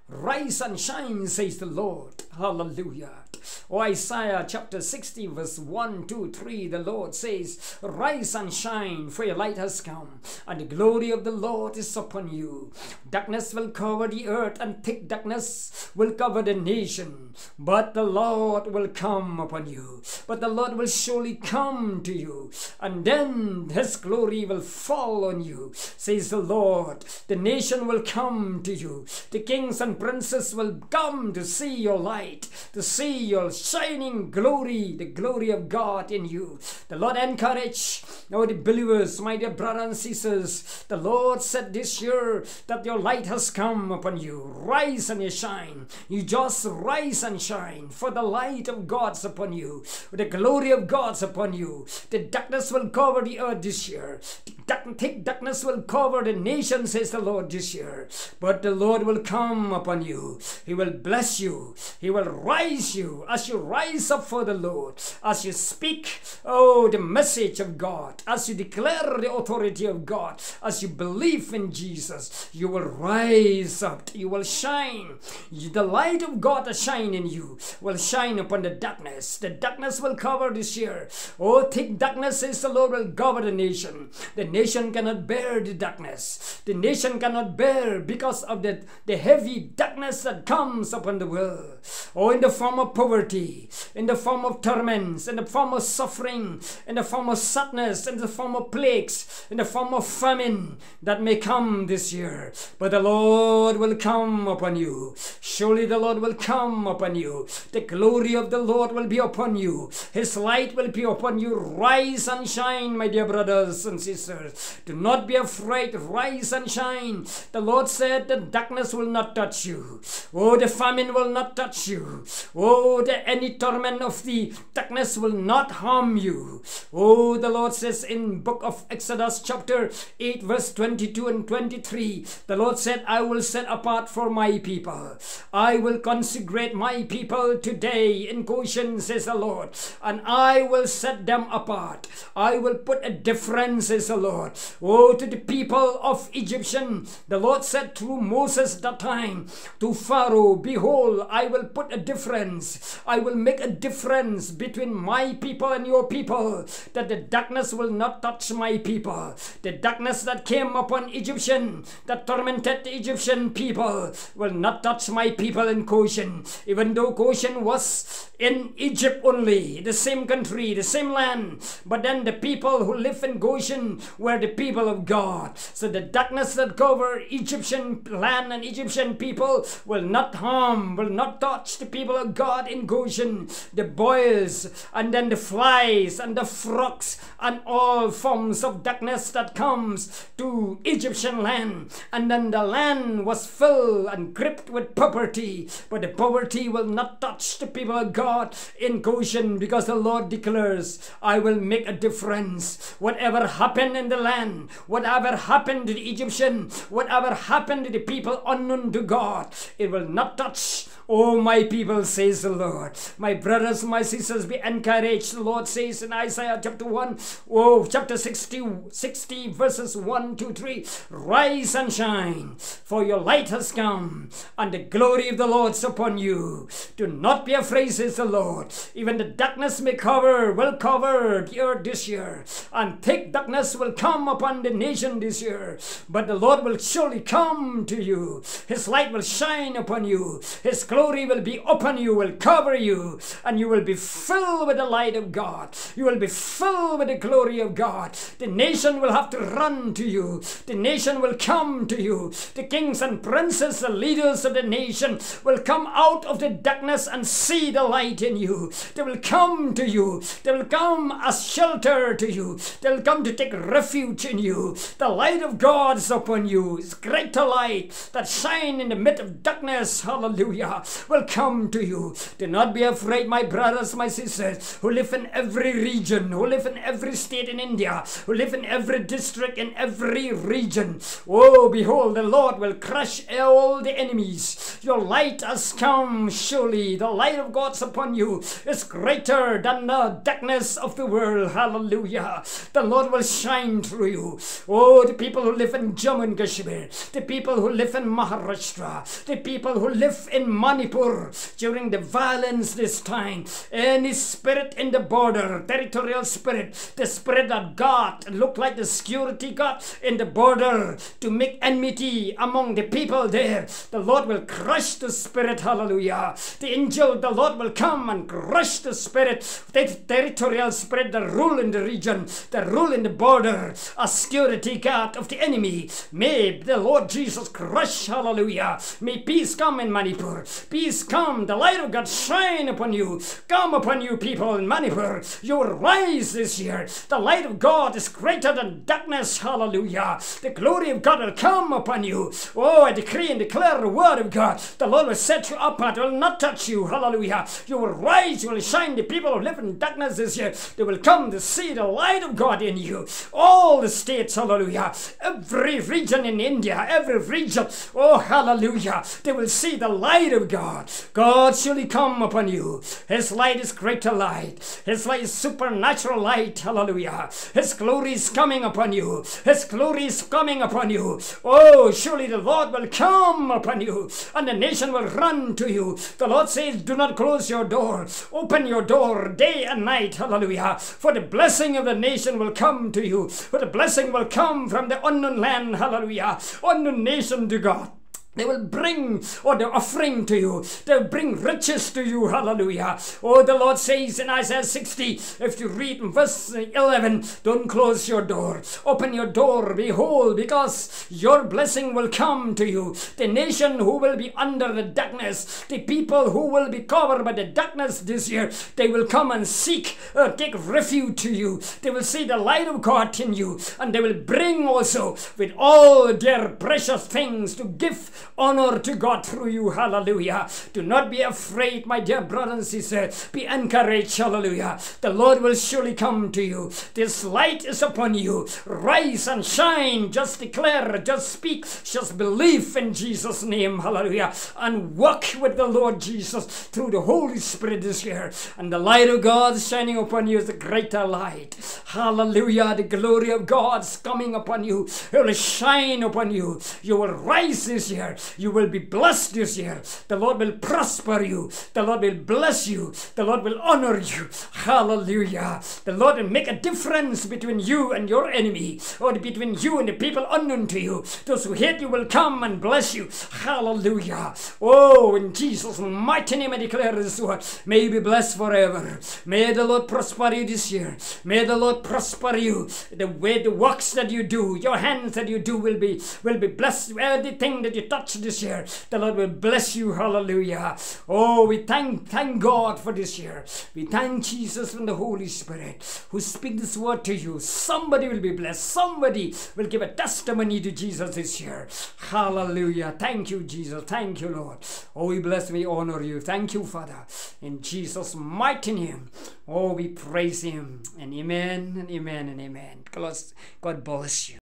Rise and shine, says the Lord. Hallelujah. Oh, Isaiah chapter 60 verse 1, 2, 3, the Lord says, rise and shine, for your light has come, and the glory of the Lord is upon you. Darkness will cover the earth, and thick darkness will cover the nation. But the Lord will come upon you. But the Lord will surely come to you, and then his glory will fall on you, says the Lord. The nation will come to you. The kings and princes will come to see your light, to see your shining glory, the glory of God in you. The Lord encourage the believers, my dear brothers and sisters. The Lord said this year that your light has come upon you. Rise and you shine. You just rise and shine, for the light of God's upon you. The glory of God's upon you. The darkness will cover the earth this year. Thick darkness will cover the nation, says the Lord, this year. But the Lord will come upon you. He will bless you. He will rise you as you rise up for the Lord, as you speak, oh, the message of God, as you declare the authority of God, as you believe in Jesus. You will rise up. You will shine. The light of God that shine in you will shine upon the darkness. The darkness will cover this year. Oh, thick darkness, says the Lord, will cover the nation. The nation cannot bear the darkness. The nation cannot bear because of the heavy darkness that comes upon the world. Oh, in the form of poverty, in the form of torments, in the form of suffering, in the form of sadness, in the form of plagues, in the form of famine that may come this year. But the Lord will come upon you. Surely the Lord will come upon you. The glory of the Lord will be upon you. His light will be upon you. Rise and shine, my dear brothers and sisters. Do not be afraid. Rise and shine. The Lord said the darkness will not touch you. Oh, the famine will not touch you. Oh, any torment of the darkness will not harm you. Oh, the Lord says in book of Exodus chapter 8 verse 22 and 23, the Lord said, I will set apart for my people. I will consecrate my people today in Goshen, says the Lord, and I will set them apart. I will put a difference, says the Lord. Oh, to the people of Egyptian, the Lord said through Moses that time to Pharaoh, behold, I will put a difference. I will make a difference between my people and your people, that the darkness will not touch my people. The darkness that came upon Egyptian, that tormented the Egyptian people, will not touch my people in Goshen. Even though Goshen was in Egypt only, the same country, the same land, but then the people who live in Goshen were the people of God. So the darkness that covered Egyptian land and Egyptian people will not harm, will not touch the people of God in Goshen. The boils and then the flies and the frogs and all forms of darkness that comes to Egyptian land. And then the land was filled and gripped with poverty, but the poverty will not touch the people of God in Goshen, because the Lord declares, I will make a difference. Whatever happened in the land, whatever happened to the Egyptian, whatever happened to the people unknown to God, it will not touch. Oh, my people, says the Lord. My brothers, my sisters, be encouraged. The Lord says in Isaiah chapter 1, oh, chapter 60 verses 1, 2, 3, rise and shine, for your light has come, and the glory of the Lord is upon you. Do not be afraid, says the Lord. Even the darkness will cover the earth this year, and thick darkness will come upon the nation this year. But the Lord will surely come to you. His light will shine upon you. His glory will be upon you, will cover you, and you will be filled with the light of God. You will be filled with the glory of God. The nation will have to run to you. The nation will come to you. The kings and princes, the leaders of the nation will come out of the darkness and see the light in you. They will come to you. They will come as shelter to you. They will come to take refuge in you. The light of God is upon you. It's greater light that shine in the midst of darkness. Hallelujah. will come to you. Do not be afraid, my brothers, my sisters, who live in every region, who live in every state in India, who live in every district, in every region. Oh, behold, the Lord will crush all the enemies. Your light has come, surely. The light of God's upon you is greater than the darkness of the world. Hallelujah. The Lord will shine through you. Oh, the people who live in Jammu and Kashmir, the people who live in Maharashtra, the people who live in Manipur during the violence this time, any spirit in the border, territorial spirit, the spirit that God look like the security guard in the border to make enmity among the people there, the Lord will crush the spirit. Hallelujah. The angel, the Lord will come and crush the spirit, the territorial spirit that rule in the region, that rule in the border, a security guard of the enemy. May the Lord Jesus crush. Hallelujah. May peace come in Manipur. Peace come. The light of God shine upon you. Come upon you, people in Manipur. You will rise this year. The light of God is greater than darkness. Hallelujah. The glory of God will come upon you. Oh, I decree and declare the word of God. The Lord will set you apart. Will not touch you. Hallelujah. You will rise. You will shine. The people who live in darkness this year, they will come to see the light of God in you. All the states, hallelujah. Every region in India, every region, oh, hallelujah. They will see the light of God. God surely come upon you. His light is greater light. His light is supernatural light. Hallelujah. His glory is coming upon you. His glory is coming upon you. Oh, surely the Lord will come upon you and the nation will run to you. The Lord says, do not close your door. Open your door day and night. Hallelujah. For the blessing of the nation will come to you. For the blessing will come from the unknown land. Hallelujah. Unknown nation to God. They will bring the offering to you. They will bring riches to you. Hallelujah. Oh, the Lord says in Isaiah 60, if you read in verse 11, don't close your door. Open your door. Behold, because your blessing will come to you. The nation who will be under the darkness, the people who will be covered by the darkness this year, they will come and seek, take refuge to you. They will see the light of God in you. And they will bring also with all their precious things to give honor to God through you. Hallelujah. Do not be afraid, my dear brothers and sisters. Be encouraged. Hallelujah. The Lord will surely come to you. This light is upon you. Rise and shine. Just declare, just speak, just believe in Jesus' name. Hallelujah. And walk with the Lord Jesus through the Holy Spirit this year. And the light of God shining upon you is a greater light. Hallelujah. The glory of God is coming upon you. It will shine upon you. You will rise this year. You will be blessed this year. The Lord will prosper you. The Lord will bless you. The Lord will honor you. Hallelujah. The Lord will make a difference between you and your enemy, or between you and the people unknown to you. Those who hate you will come and bless you. Hallelujah. Oh, in Jesus' mighty name I declare this word. May you be blessed forever. May the Lord prosper you this year. May the Lord prosper you. The way the works that you do, your hands that you do will be blessed. Everything that you touch this year, the Lord will bless you. Hallelujah. Oh, we thank God for this year. We thank Jesus and the Holy Spirit who speak this word to you. Somebody will be blessed. Somebody will give a testimony to Jesus this year. Hallelujah. Thank you, Jesus. Thank you, Lord. Oh, we bless, we honor you. Thank you, Father. In Jesus' mighty name. Oh, we praise him. And amen and amen and amen. God bless you.